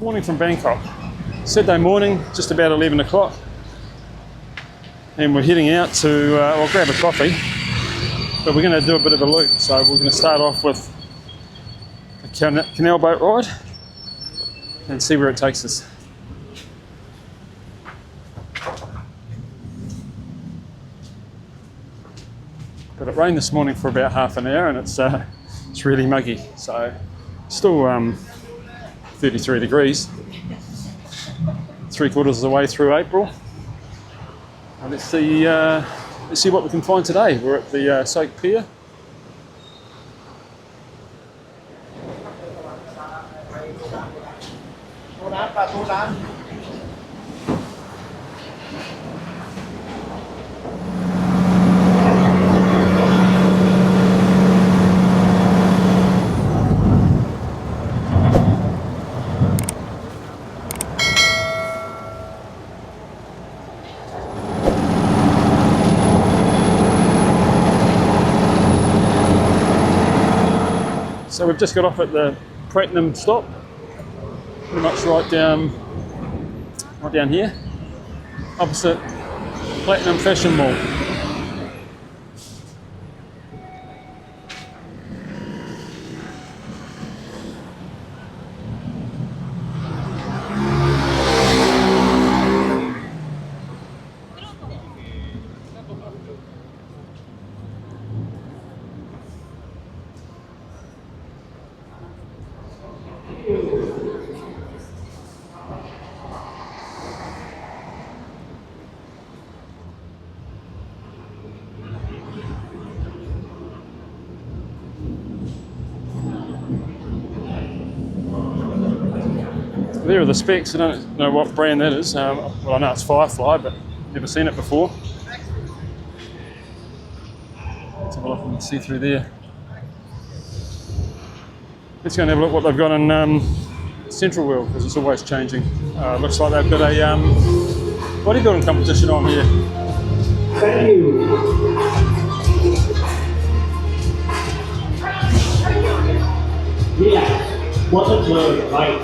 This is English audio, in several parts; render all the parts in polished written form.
Morning from Bangkok. Saturday morning, just about 11 o'clock. And we're heading out to, well, grab a coffee. But we're going to do a bit of a loop. So we're going to start off with a canal boat ride and see where it takes us. But it rained this morning for about half an hour and it's really muggy. So still 33 degrees. 3/4 of the way through April. And let's see what we can find today. We're at the Saen Saep Pier. So we've just got off at the Pratunam stop, pretty much right down here, opposite Platinum Fashion Mall. There are the specs. I don't know what brand that is. Well, I know it's Firefly, but never seen it before. Let's have a look and see through there. Let's go and have a look what they've got in Centralworld, because it's always changing. Looks like they've got a bodybuilding competition on here. Thank you. Yeah, water flow, right.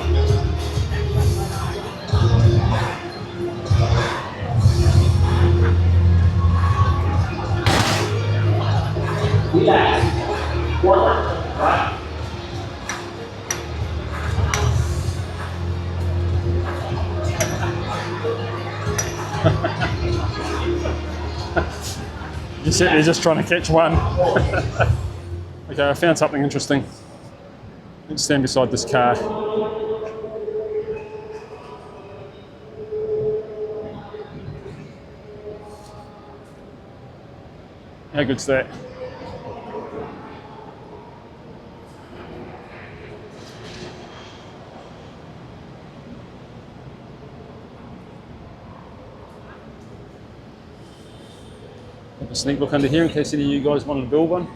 Relax. Water, right. You're sitting there just trying to catch one. Okay, I found something interesting. Let's stand beside this car. How good's that? Have a sneak look under here in case any of you guys wanted to build one.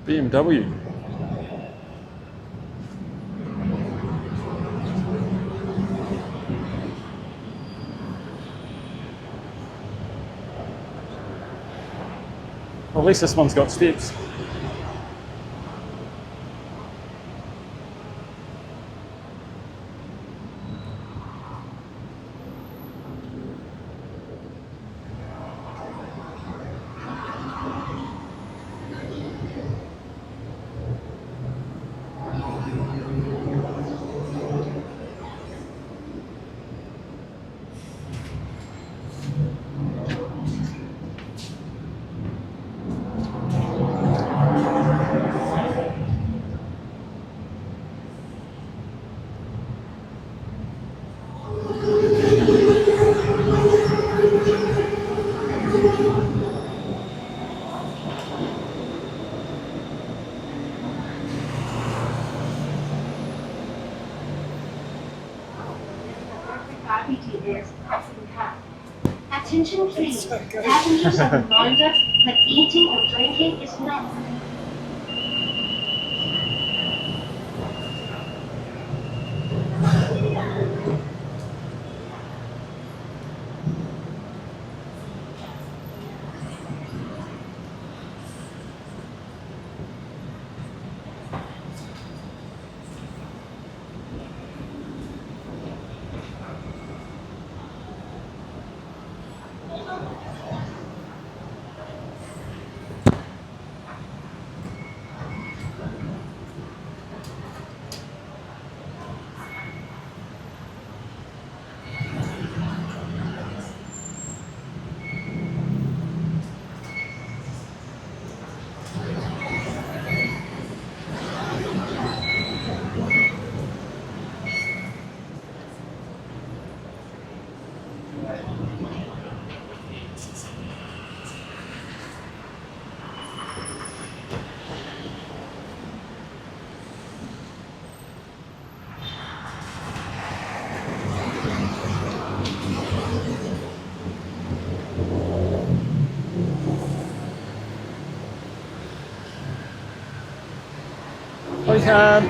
BMW. Well, at least this one's got steps. BTS Sky Train. Attention please, passengers are reminded that eating or drinking is not. สวัสดีครับ